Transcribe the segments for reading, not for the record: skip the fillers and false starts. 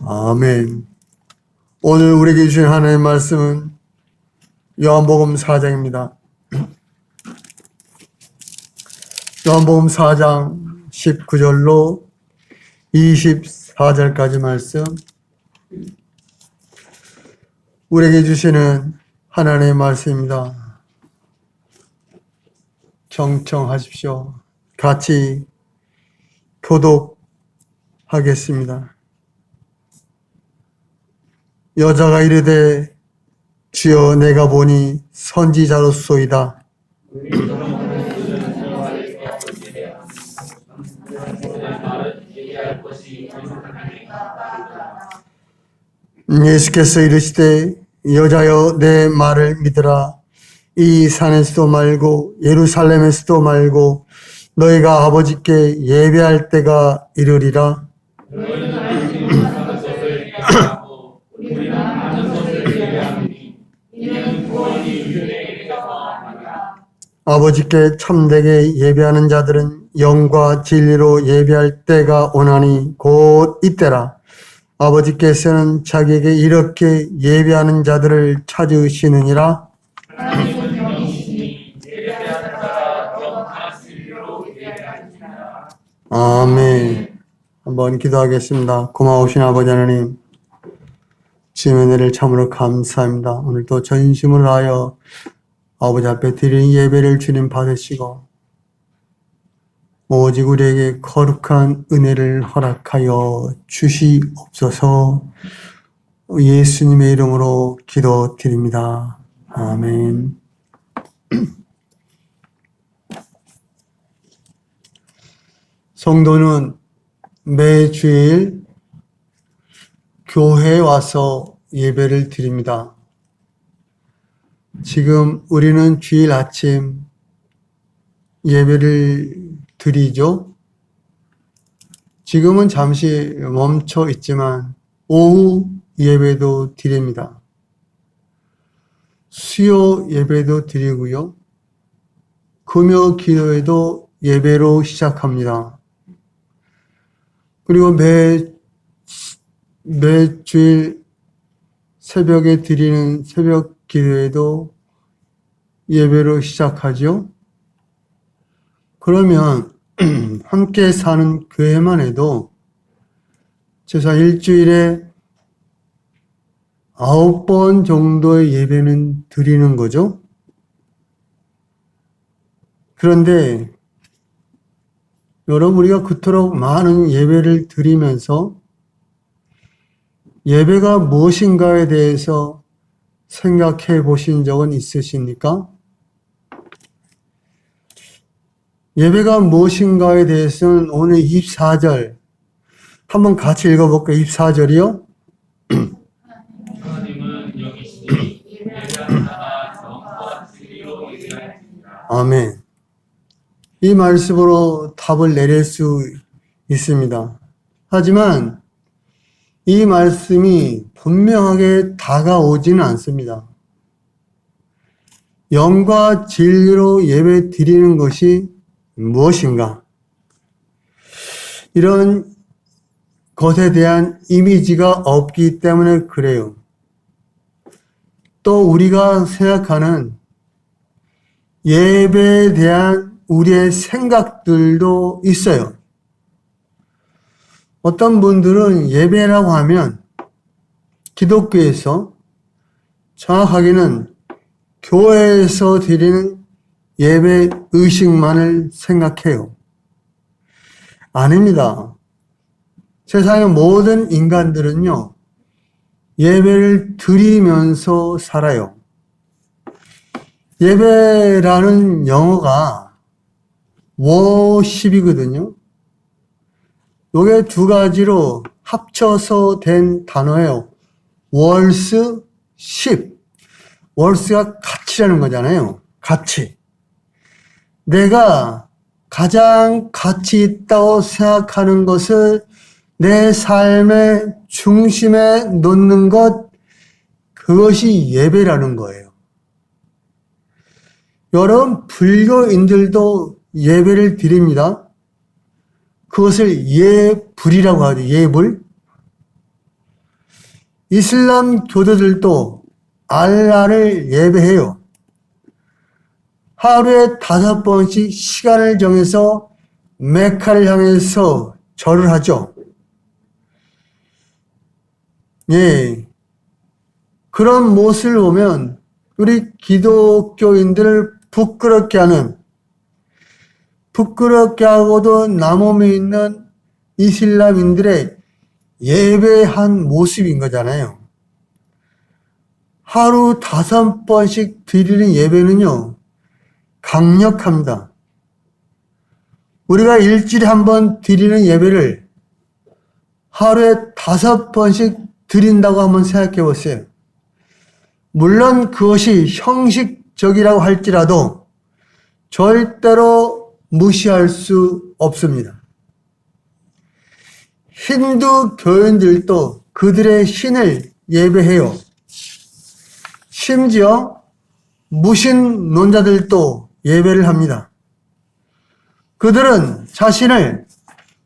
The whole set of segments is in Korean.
아멘. 오늘 우리에게 주신 하나님의 말씀은 요한복음 4장입니다. 요한복음 4장 19절로 24절까지 말씀, 우리에게 주시는 하나님의 말씀입니다. 경청하십시오. 같이 교독하겠습니다. 여자가 이르되 주여 내가 보니 선지자로소이다. 예수께서 이르시되 여자여 내 말을 믿으라. 이 산에서도 말고 예루살렘에서도 말고 너희가 아버지께 예배할 때가 이르리라. 아버지께 참되게 예배하는 자들은 영과 진리로 예배할 때가 오나니 곧 이때라. 아버지께서는 자기에게 이렇게 예배하는 자들을 찾으시느니라. 아멘. 한번 기도하겠습니다. 고마우신 아버지 하나님, 주님의 은혜를 참으로 감사합니다. 오늘도 전심으로 다하여 아버지 앞에 드리는 예배를 주님 받으시고 오직 우리에게 거룩한 은혜를 허락하여 주시옵소서. 예수님의 이름으로 기도드립니다. 아멘. 성도는 매주일 교회에 와서 예배를 드립니다. 지금 우리는 주일 아침 예배를 드리죠. 지금은 잠시 멈춰 있지만 오후 예배도 드립니다. 수요 예배도 드리고요. 금요 기도회도 예배로 시작합니다. 그리고 매주일 새벽에 드리는 새벽 기도회도 예배로 시작하죠. 그러면 함께 사는 교회만 해도 최소 일주일에 9번 정도의 예배는 드리는 거죠. 그런데 여러분, 우리가 그토록 많은 예배를 드리면서 예배가 무엇인가에 대해서 생각해 보신 적은 있으십니까? 예배가 무엇인가에 대해서는 오늘 24절 한번 같이 읽어볼까요? 24절이요? 아멘. 이 말씀으로 답을 내릴 수 있습니다. 하지만 이 말씀이 분명하게 다가오지는 않습니다. 영과 진리로 예배 드리는 것이 무엇인가? 이런 것에 대한 이미지가 없기 때문에 그래요. 또 우리가 생각하는 예배에 대한 우리의 생각들도 있어요. 어떤 분들은 예배라고 하면 기독교에서, 정확하게는 교회에서 드리는 예배 의식만을 생각해요. 아닙니다. 세상의 모든 인간들은요, 예배를 드리면서 살아요. 예배라는 영어가 worship이거든요. 이게 두 가지로 합쳐서 된 단어예요. worship. worship가 가치라는 거잖아요. 가치. 내가 가장 가치 있다고 생각하는 것을 내 삶의 중심에 놓는 것, 그것이 예배라는 거예요. 여러분, 불교인들도 예배를 드립니다. 그것을 예불이라고 하죠. 예불. 이슬람 교도들도 알라를 예배해요. 하루에 5번씩 시간을 정해서 메카를 향해서 절을 하죠. 예. 그런 모습을 보면 우리 기독교인들을 부끄럽게 하고도 남음이 있는 이슬람인들의 예배한 모습인 거잖아요. 하루 5번씩 드리는 예배는요, 강력합니다. 우리가 일주일에 1번 드리는 예배를 하루에 5번씩 드린다고 한번 생각해 보세요. 물론 그것이 형식적이라고 할지라도 절대로 무시할 수 없습니다. 힌두 교인들도 그들의 신을 예배해요. 심지어 무신론자들도 예배를 합니다. 그들은 자신을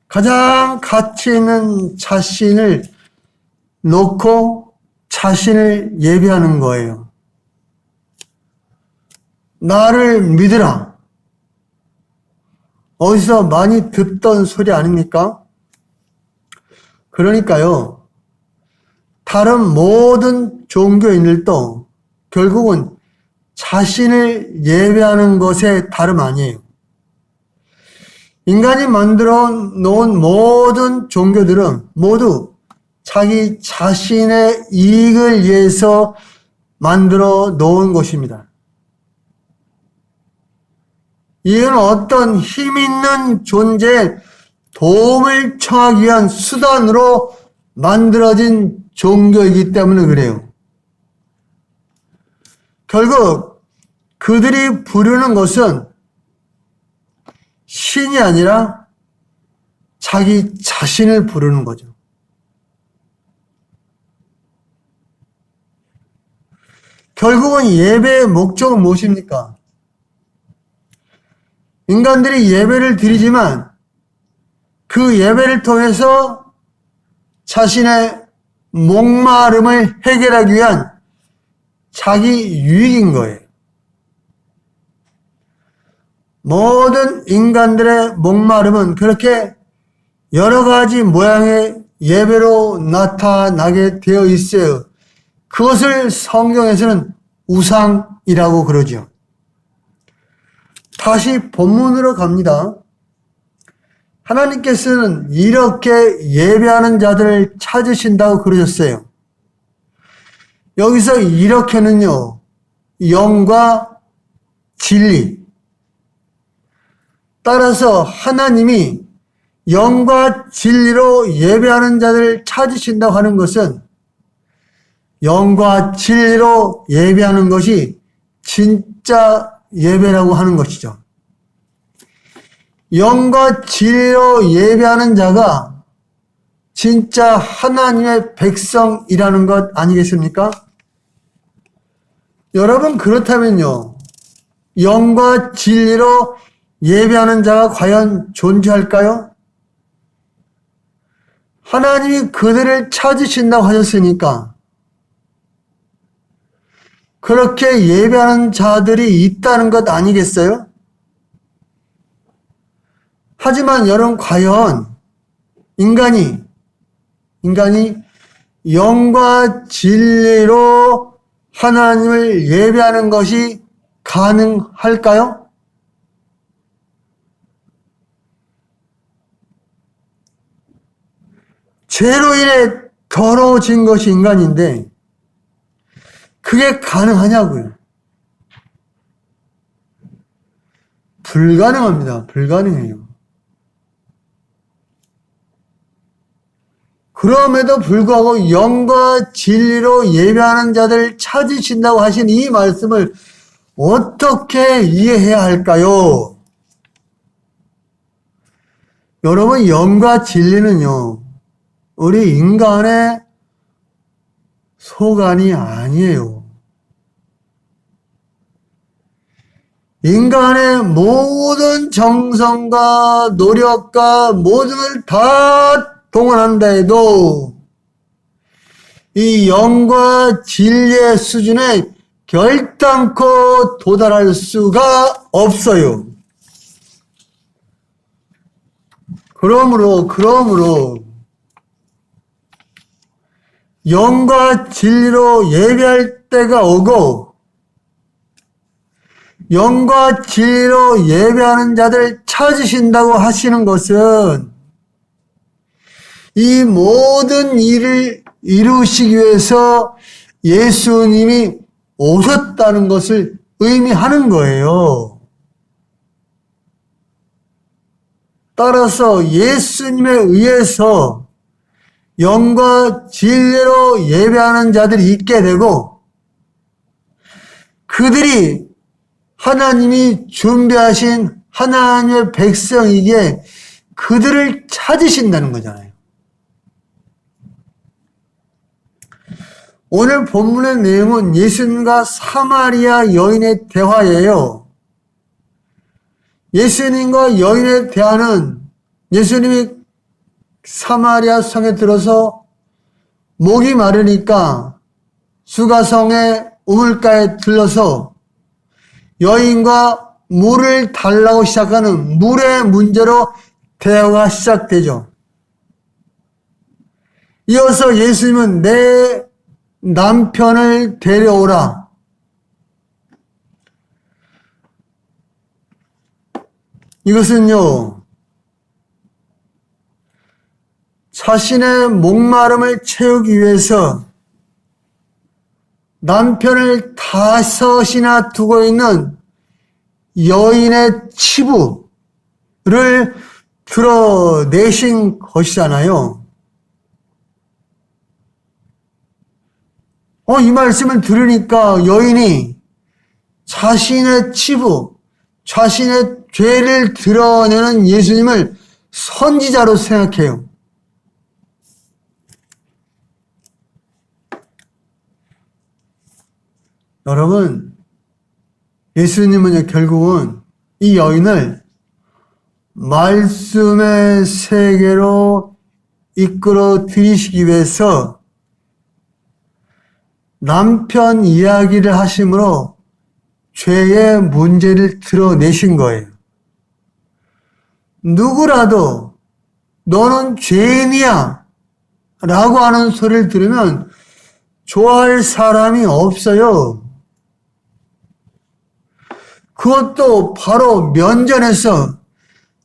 가장 가치 있는 자신을 놓고 자신을 예배하는 거예요. 나를 믿으라. 어디서 많이 듣던 소리 아닙니까? 그러니까요, 다른 모든 종교인들도 결국은 자신을 예배하는 것에 다름 아니에요. 인간이 만들어 놓은 모든 종교들은 모두 자기 자신의 이익을 위해서 만들어 놓은 것입니다. 이건 어떤 힘 있는 존재의 도움을 청하기 위한 수단으로 만들어진 종교이기 때문에 그래요. 결국 그들이 부르는 것은 신이 아니라 자기 자신을 부르는 거죠. 결국은 예배의 목적은 무엇입니까? 인간들이 예배를 드리지만 그 예배를 통해서 자신의 목마름을 해결하기 위한 자기 유익인 거예요. 모든 인간들의 목마름은 그렇게 여러 가지 모양의 예배로 나타나게 되어 있어요. 그것을 성경에서는 우상이라고 그러죠. 다시 본문으로 갑니다. 하나님께서는 이렇게 예배하는 자들을 찾으신다고 그러셨어요. 여기서 이렇게는요, 영과 진리. 따라서 하나님이 영과 진리로 예배하는 자들을 찾으신다고 하는 것은 영과 진리로 예배하는 것이 진짜 예배라고 하는 것이죠. 영과 진리로 예배하는 자가 진짜 하나님의 백성이라는 것 아니겠습니까? 여러분, 그렇다면요, 영과 진리로 예배하는 자가 과연 존재할까요? 하나님이 그들을 찾으신다고 하셨으니까 그렇게 예배하는 자들이 있다는 것 아니겠어요? 하지만 여러분, 과연 인간이 영과 진리로 하나님을 예배하는 것이 가능할까요? 죄로 인해 더러워진 것이 인간인데 그게 가능하냐고요? 불가능합니다. 불가능해요. 그럼에도 불구하고 영과 진리로 예배하는 자들 찾으신다고 하신 이 말씀을 어떻게 이해해야 할까요? 여러분, 영과 진리는요, 우리 인간의 소관이 아니에요. 인간의 모든 정성과 노력과 모든 걸 다 동원한다 해도 이 영과 진리의 수준에 결단코 도달할 수가 없어요. 그러므로 영과 진리로 예배할 때가 오고 영과 진리로 예배하는 자들 찾으신다고 하시는 것은 이 모든 일을 이루시기 위해서 예수님이 오셨다는 것을 의미하는 거예요. 따라서 예수님에 의해서 영과 진리로 예배하는 자들이 있게 되고 그들이 하나님이 준비하신 하나님의 백성이기에 그들을 찾으신다는 거잖아요. 오늘 본문의 내용은 예수님과 사마리아 여인의 대화예요. 예수님과 여인의 대화는 예수님이 사마리아 성에 들어서 목이 마르니까 수가성의 우물가에 들러서 여인과 물을 달라고 시작하는 물의 문제로 대화가 시작되죠. 이어서 예수님은 내 남편을 데려오라. 이것은요, 자신의 목마름을 채우기 위해서 남편을 5이나 두고 있는 여인의 치부를 드러내신 것이잖아요. 이 말씀을 들으니까 여인이 자신의 치부, 자신의 죄를 드러내는 예수님을 선지자로 생각해요. 여러분, 예수님은 결국은 이 여인을 말씀의 세계로 이끌어 들이시기 위해서 남편 이야기를 하심으로 죄의 문제를 드러내신 거예요. 누구라도 너는 죄인이야 라고 하는 소리를 들으면 좋아할 사람이 없어요. 그것도 바로 면전에서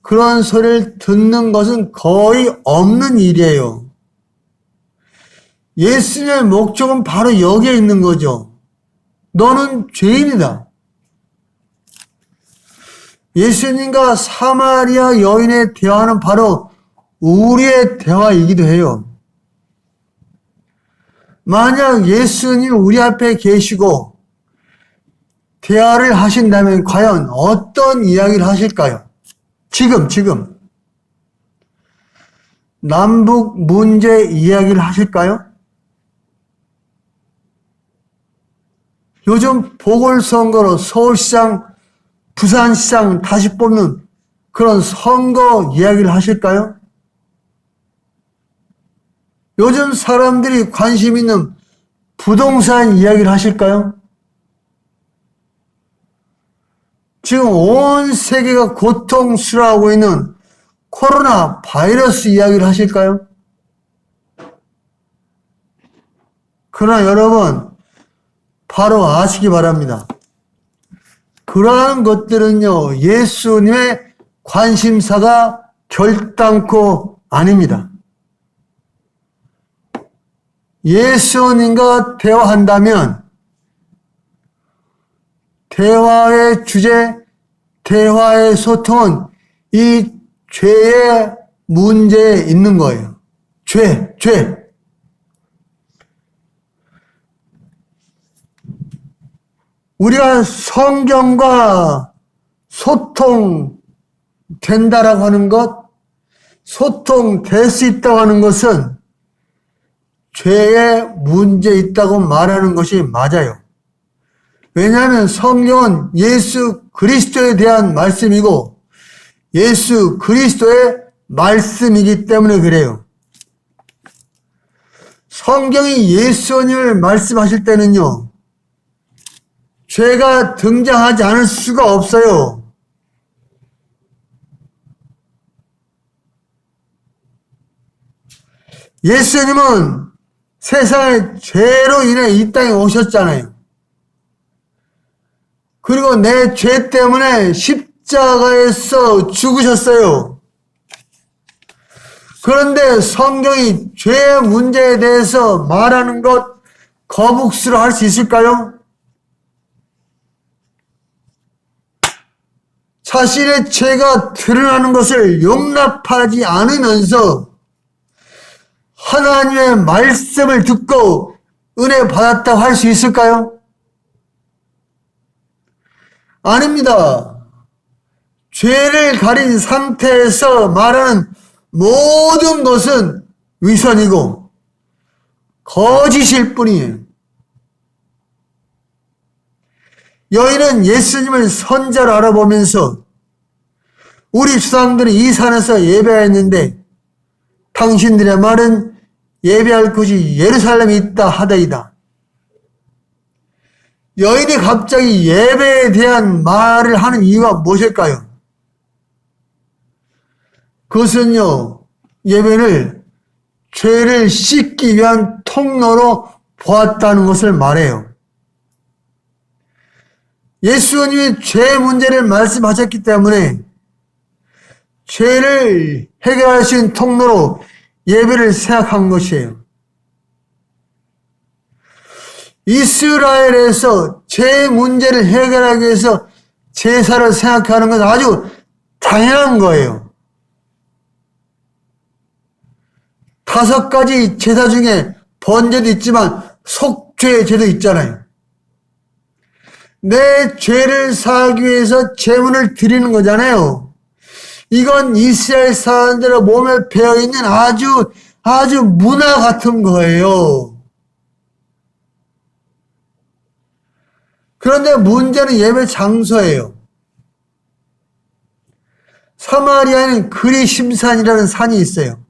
그런 소리를 듣는 것은 거의 없는 일이에요. 예수님의 목적은 바로 여기에 있는 거죠. 너는 죄인이다. 예수님과 사마리아 여인의 대화는 바로 우리의 대화이기도 해요. 만약 예수님이 우리 앞에 계시고 대화를 하신다면 과연 어떤 이야기를 하실까요? 지금 남북 문제 이야기를 하실까요? 요즘 보궐선거로 서울시장, 부산시장 다시 뽑는 그런 선거 이야기를 하실까요? 요즘 사람들이 관심 있는 부동산 이야기를 하실까요? 지금 온 세계가 고통스러워하고 있는 코로나 바이러스 이야기를 하실까요? 그러나 여러분, 바로 아시기 바랍니다. 그러한 것들은요, 예수님의 관심사가 결단코 아닙니다. 예수님과 대화한다면 대화의 주제, 대화의 소통은 이 죄의 문제에 있는 거예요. 죄. 우리가 성경과 소통된다라고 하는 것, 소통될 수 있다고 하는 것은 죄의 문제 있다고 말하는 것이 맞아요. 왜냐하면 성경은 예수 그리스도에 대한 말씀이고 예수 그리스도의 말씀이기 때문에 그래요. 성경이 예수님을 말씀하실 때는요, 죄가 등장하지 않을 수가 없어요. 예수님은 세상의 죄로 인해 이 땅에 오셨잖아요. 그리고 내 죄 때문에 십자가에서 죽으셨어요. 그런데 성경이 죄의 문제에 대해서 말하는 것 거북스러 할 수 있을까요? 자신의 죄가 드러나는 것을 용납하지 않으면서 하나님의 말씀을 듣고 은혜 받았다고 할 수 있을까요? 아닙니다. 죄를 가린 상태에서 말하는 모든 것은 위선이고 거짓일 뿐이에요. 여인은 예수님을 선자로 알아보면서 우리 조상들은 이 산에서 예배했는데 당신들의 말은 예배할 곳이 예루살렘에 있다 하더이다. 여인이 갑자기 예배에 대한 말을 하는 이유가 무엇일까요? 그것은요, 예배를 죄를 씻기 위한 통로로 보았다는 것을 말해요. 예수님이 죄 문제를 말씀하셨기 때문에 죄를 해결할 수 있는 통로로 예배를 생각한 것이에요. 이스라엘에서 죄 문제를 해결하기 위해서 제사를 생각하는 것은 아주 당연한 거예요. 5가지 제사 중에 번제도 있지만 속죄 제도 있잖아요. 내 죄를 사하기 위해서 제물을 드리는 거잖아요. 이건 이스라엘 사람들의 몸에 배어있는 아주 문화 같은 거예요. 그런데 문제는 예배 장소예요. 사마리아에는 그리심산이라는 산이 있어요.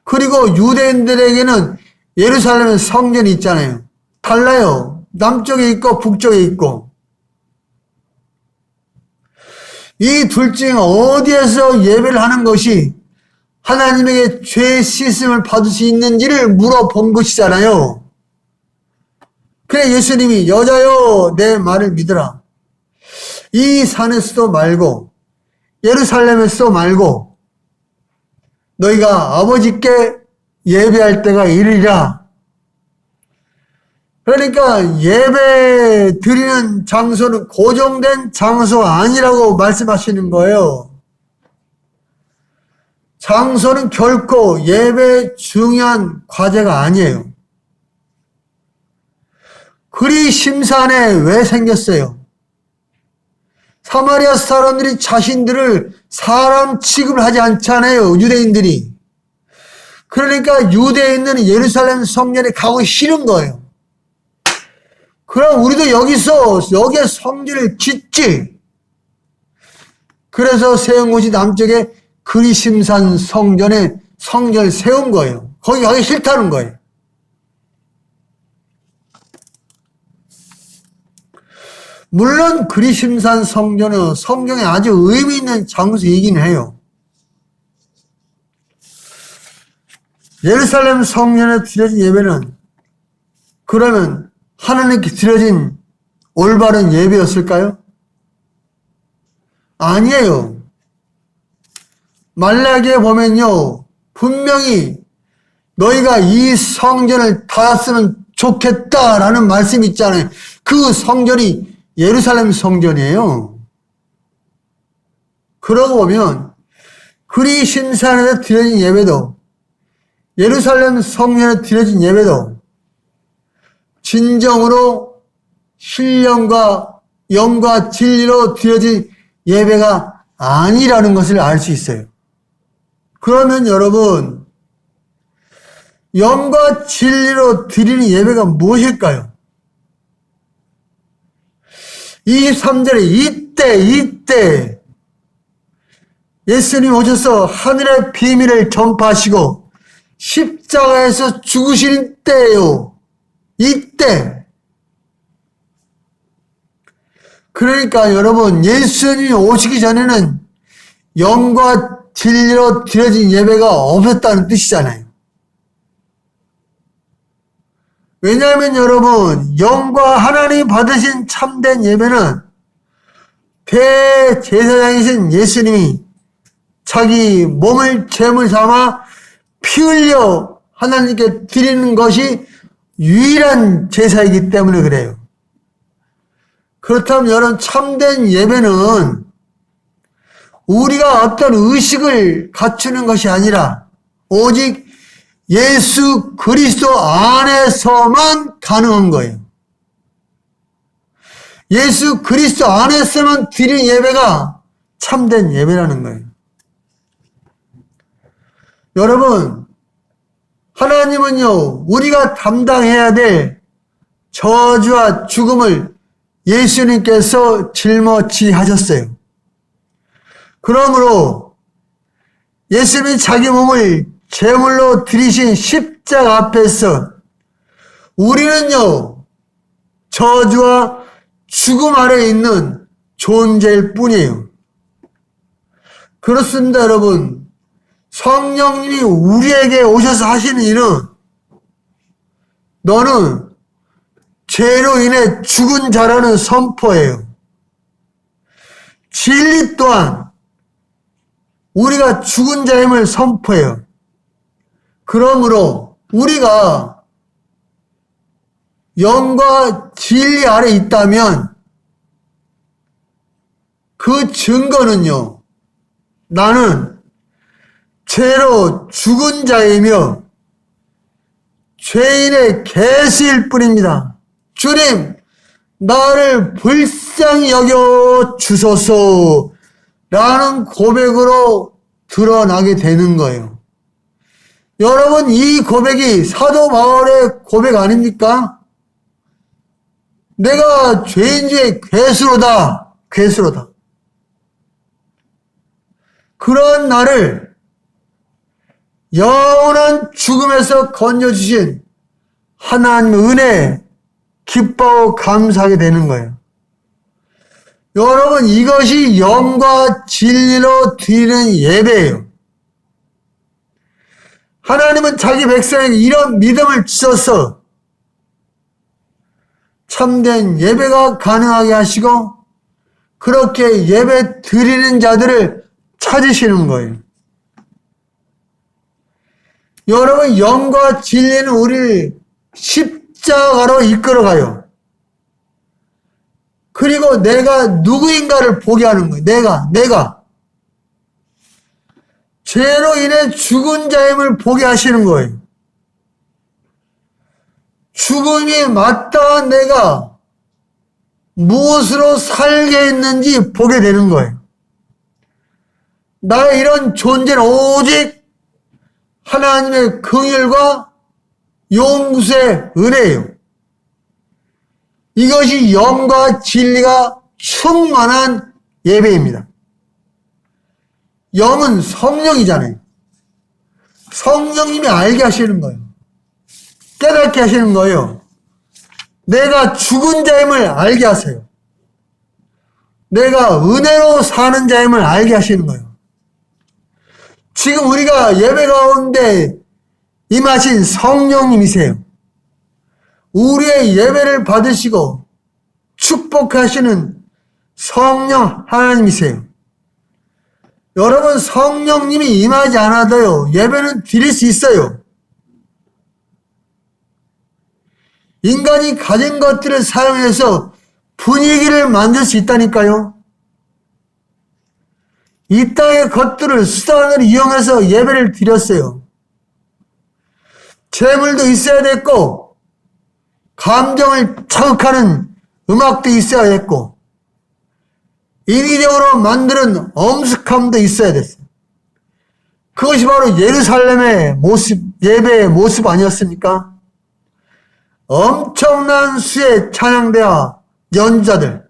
그리고 유대인들에게는 예루살렘에 성전이 있잖아요. 달라요. 남쪽에 있고 북쪽에 있고. 이 둘 중에 어디에서 예배를 하는 것이 하나님에게 죄 씻음을 받을 수 있는지를 물어본 것이잖아요. 그래 예수님이 여자여 내 말을 믿으라. 이 산에서도 말고 예루살렘에서도 말고 너희가 아버지께 예배할 때가 이르리라. 그러니까 예배 드리는 장소는 고정된 장소가 아니라고 말씀하시는 거예요. 장소는 결코 예배의 중요한 과제가 아니에요. 그리심산에 왜 생겼어요? 사마리아 사람들이 자신들을 사람 취급을 하지 않잖아요. 유대인들이. 그러니까 유대인들은 예루살렘 성전에 가고 싫은 거예요. 그럼 우리도 여기에 성전을 짓지. 그래서 세운 곳이 남쪽에 그리심산 성전에 성전을 세운 거예요. 거기 가기 싫다는 거예요. 물론 그리심산 성전은 성경에 아주 의미 있는 장소이긴 해요. 예루살렘 성전에 드려진 예배는 그러면 하나님께 드려진 올바른 예배였을까요? 아니에요. 말라기에 보면요, 분명히 너희가 이 성전을 닫았으면 좋겠다라는 말씀이 있잖아요. 그 성전이 예루살렘 성전이에요. 그러고 보면 그리심산에서 드려진 예배도 예루살렘 성전에 드려진 예배도 진정으로 신령과 영과 진리로 드려진 예배가 아니라는 것을 알 수 있어요. 그러면 여러분, 영과 진리로 드리는 예배가 무엇일까요? 23절에 이때 예수님 오셔서 하늘의 비밀을 전파하시고 십자가에서 죽으실 때예요. 이때. 그러니까 여러분, 예수님이 오시기 전에는 영과 진리로 드려진 예배가 없었다는 뜻이잖아요. 왜냐하면 여러분, 영과 하나님이 받으신 참된 예배는 대제사장이신 예수님이 자기 몸을 제물 삼아 피 흘려 하나님께 드리는 것이 유일한 제사이기 때문에 그래요. 그렇다면 여러분, 참된 예배는 우리가 어떤 의식을 갖추는 것이 아니라 오직 예수 그리스도 안에서만 가능한 거예요. 예수 그리스도 안에서만 드리는 예배가 참된 예배라는 거예요. 여러분, 하나님은요, 우리가 담당해야 될 저주와 죽음을 예수님께서 짊어지하셨어요. 그러므로 예수님이 자기 몸을 제물로 드리신 십자가 앞에서 우리는요, 저주와 죽음 아래에 있는 존재일 뿐이에요. 그렇습니다, 여러분. 성령님이 우리에게 오셔서 하시는 일은 너는 죄로 인해 죽은 자라는 선포예요. 진리 또한 우리가 죽은 자임을 선포해요. 그러므로 우리가 영과 진리 아래 있다면 그 증거는요, 나는 죄로 죽은 자이며 죄인의 계시일 뿐입니다. 주님, 나를 불쌍히 여겨 주소서 라는 고백으로 드러나게 되는 거예요. 여러분, 이 고백이 사도 바울의 고백 아닙니까? 내가 죄인 중에 괴수로다. 괴수로다. 그런 나를 영원한 죽음에서 건져주신 하나님의 은혜에 기뻐하고 감사하게 되는 거예요. 여러분, 이것이 영과 진리로 드리는 예배예요. 하나님은 자기 백성에게 이런 믿음을 주셔서 참된 예배가 가능하게 하시고 그렇게 예배 드리는 자들을 찾으시는 거예요. 여러분, 영과 진리는 우리를 십자가로 이끌어가요. 그리고 내가 누구인가를 보게 하는 거예요. 내가. 죄로 인해 죽은 자임을 보게 하시는 거예요. 죽음이 마땅한 내가 무엇으로 살게 했는지 보게 되는 거예요. 나의 이런 존재는 오직 하나님의 긍휼과 용서의 은혜예요. 이것이 영과 진리가 충만한 예배입니다. 영은 성령이잖아요. 성령님이 알게 하시는 거예요. 깨닫게 하시는 거예요. 내가 죽은 자임을 알게 하세요. 내가 은혜로 사는 자임을 알게 하시는 거예요. 지금 우리가 예배 가운데 임하신 성령님이세요. 우리의 예배를 받으시고 축복하시는 성령 하나님이세요. 여러분, 성령님이 임하지 않아도요, 예배는 드릴 수 있어요. 인간이 가진 것들을 사용해서 분위기를 만들 수 있다니까요. 이 땅의 것들을 수단으로 이용해서 예배를 드렸어요. 재물도 있어야 됐고, 감정을 자극하는 음악도 있어야 됐고, 인위적으로 만드는 엄숙함도 있어야 됐어요. 그것이 바로 예루살렘의 모습, 예배의 모습 아니었습니까? 엄청난 수의 찬양대와 연주자들,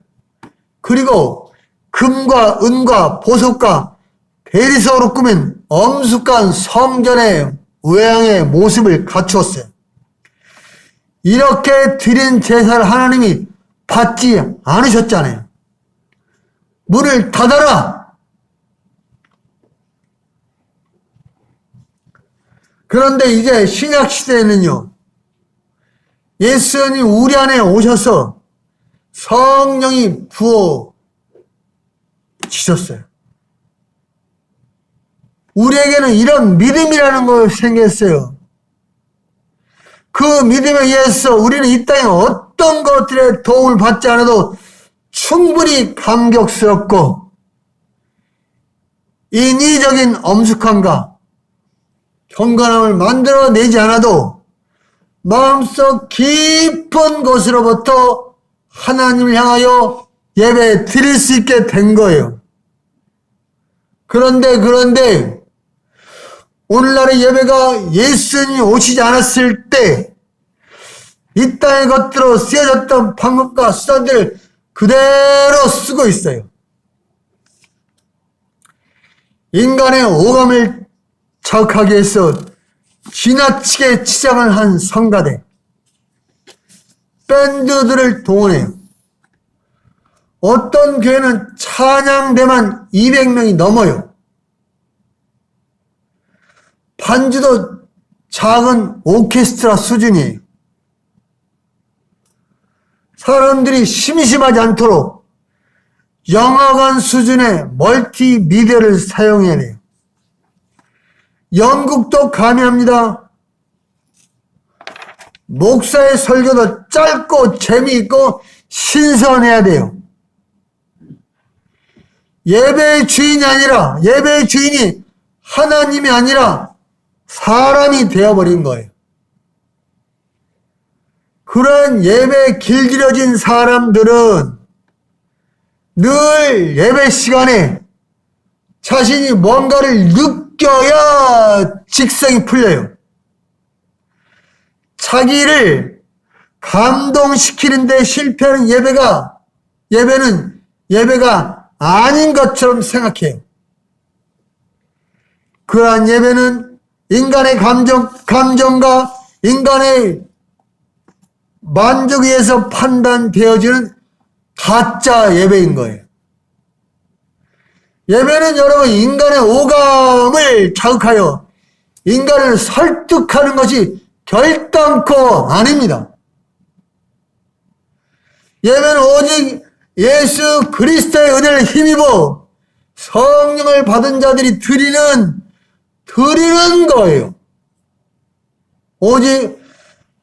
그리고 금과 은과 보석과 대리석으로 꾸민 엄숙한 성전의 외양의 모습을 갖추었어요. 이렇게 드린 제사를 하나님이 받지 않으셨잖아요. 문을 닫아라! 그런데 이제 신약시대에는요, 예수님 우리 안에 오셔서 성령이 부어지셨어요. 우리에게는 이런 믿음이라는 걸 생겼어요. 그 믿음에 의해서 우리는 이 땅에 어떤 것들의 도움을 받지 않아도 충분히 감격스럽고 인위적인 엄숙함과 경건함을 만들어내지 않아도 마음속 깊은 곳으로부터 하나님을 향하여 예배 드릴 수 있게 된 거예요. 그런데 오늘날의 예배가 예수님이 오시지 않았을 때 이 땅의 것들로 쓰여졌던 방법과 수단들을 그대로 쓰고 있어요. 인간의 오감을 자극하기 위해서 지나치게 치장을 한 성가대, 밴드들을 동원해요. 어떤 교회는 찬양대만 200명이 넘어요. 반주도 작은 오케스트라 수준이에요. 사람들이 심심하지 않도록 영화관 수준의 멀티미디어를 사용해야 돼요. 연극도 가미합니다. 목사의 설교도 짧고 재미있고 신선해야 돼요. 예배의 주인이 하나님이 아니라 사람이 되어버린 거예요. 그런 예배에 길들여진 사람들은 늘 예배 시간에 자신이 뭔가를 느껴야 직성이 풀려요. 자기를 감동시키는데 실패하는 예배는 예배가 아닌 것처럼 생각해요. 그러한 예배는 인간의 감정과 인간의 만족에 의해서 판단되어지는 가짜 예배인 거예요. 예배는 여러분 인간의 오감을 자극하여 인간을 설득하는 것이 결단코 아닙니다. 예배는 오직 예수 그리스도의 은혜를 힘입어 성령을 받은 자들이 드리는 거예요. 오직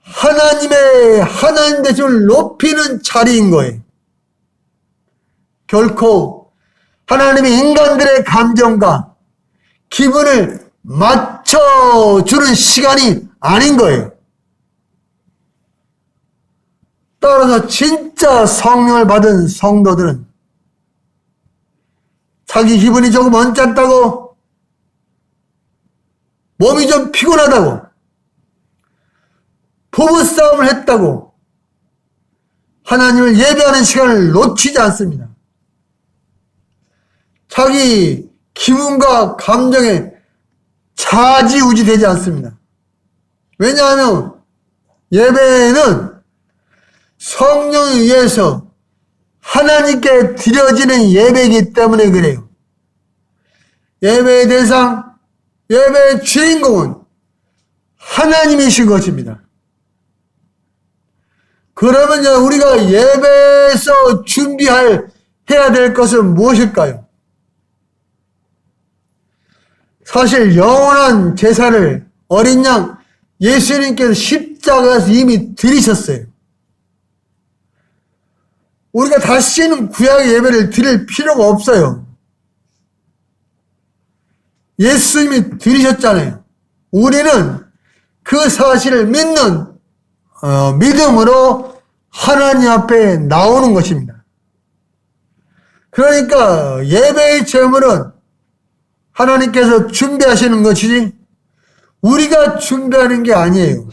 하나님 되심을 높이는 자리인 거예요. 결코 하나님이 인간들의 감정과 기분을 맞춰주는 시간이 아닌 거예요. 따라서 진짜 성령을 받은 성도들은 자기 기분이 조금 언짢다고, 몸이 좀 피곤하다고, 부부싸움을 했다고 하나님을 예배하는 시간을 놓치지 않습니다. 자기 기분과 감정에 좌지우지 되지 않습니다. 왜냐하면 예배는 성령에 의해서 하나님께 드려지는 예배이기 때문에 그래요. 예배의 대상, 예배의 주인공은 하나님이신 것입니다. 그러면 우리가 예배에서 해야 될 것은 무엇일까요? 사실 영원한 제사를 어린 양 예수님께서 십자가에서 이미 드리셨어요. 우리가 다시는 구약의 예배를 드릴 필요가 없어요. 예수님이 드리셨잖아요. 우리는 그 사실을 믿는 믿음으로 하나님 앞에 나오는 것입니다. 그러니까 예배의 제물은 하나님께서 준비하시는 것이지 우리가 준비하는 게 아니에요.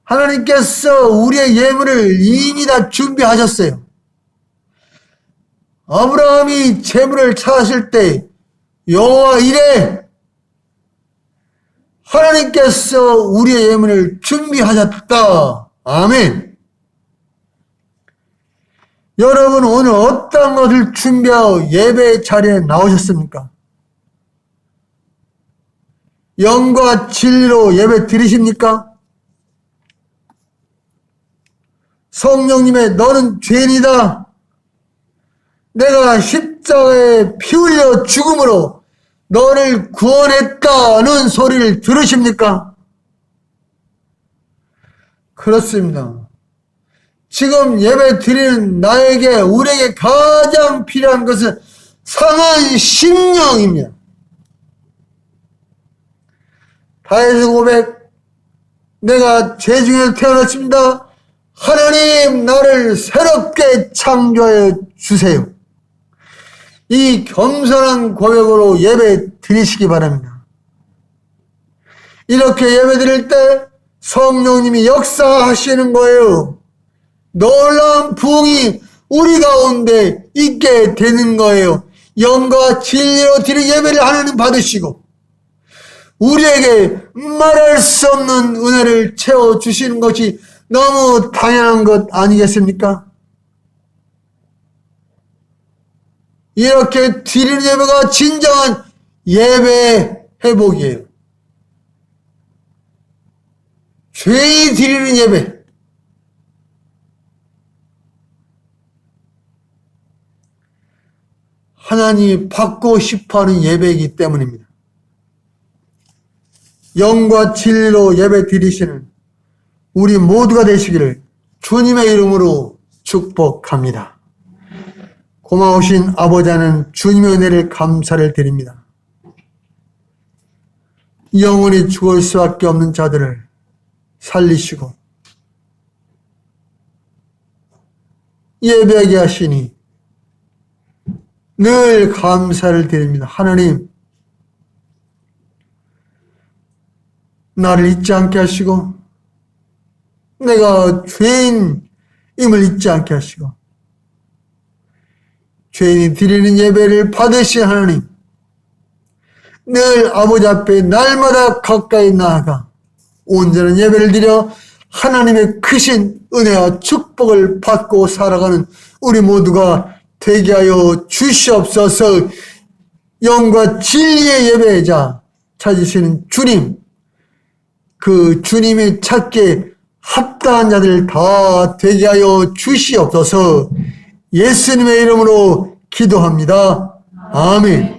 하나님께서 우리의 예물을 이미 다 준비하셨어요. 아브라함이 제물을 찾았을 때 여호와 이래 하나님께서 우리의 예물을 준비하셨다. 아멘. 여러분 오늘 어떤 것을 준비하고 예배 자리에 나오셨습니까? 영과 진리로 예배 드리십니까? 성령님의 너는 죄인이다. 내가 십자가에 피 흘려 죽음으로 너를 구원했다는 소리를 들으십니까? 그렇습니다. 지금 예배 드리는 나에게 우리에게 가장 필요한 것은 상한 심령입니다. 다윗의 고백, 내가 죄 중에서 태어났습니다. 하나님 나를 새롭게 창조하여 주세요. 이 겸손한 고백으로 예배 드리시기 바랍니다. 이렇게 예배 드릴 때 성령님이 역사하시는 거예요. 놀라운 부흥이 우리 가운데 있게 되는 거예요. 영과 진리로 드린 예배를 하나님 받으시고 우리에게 말할 수 없는 은혜를 채워주시는 것이 너무 당연한 것 아니겠습니까? 이렇게 드리는 예배가 진정한 예배 회복이에요. 죄인이 드리는 예배. 하나님이 받고 싶어하는 예배이기 때문입니다. 영과 진리로 예배 드리시는 우리 모두가 되시기를 주님의 이름으로 축복합니다. 고마우신 아버지 하나님 주님의 은혜를 감사를 드립니다. 영원히 죽을 수밖에 없는 자들을 살리시고 예배하게 하시니 늘 감사를 드립니다. 하나님 나를 잊지 않게 하시고 내가 죄인임을 잊지 않게 하시고 죄인이 드리는 예배를 받으신 하나님 늘 아버지 앞에 날마다 가까이 나아가 온전한 예배를 드려 하나님의 크신 은혜와 축복을 받고 살아가는 우리 모두가 되게 하여 주시옵소서. 영과 진리의 예배자 찾으시는 주님, 그 주님이 찾기에 합당한 자들 다 되게 하여 주시옵소서. 예수님의 이름으로 기도합니다. 아멘.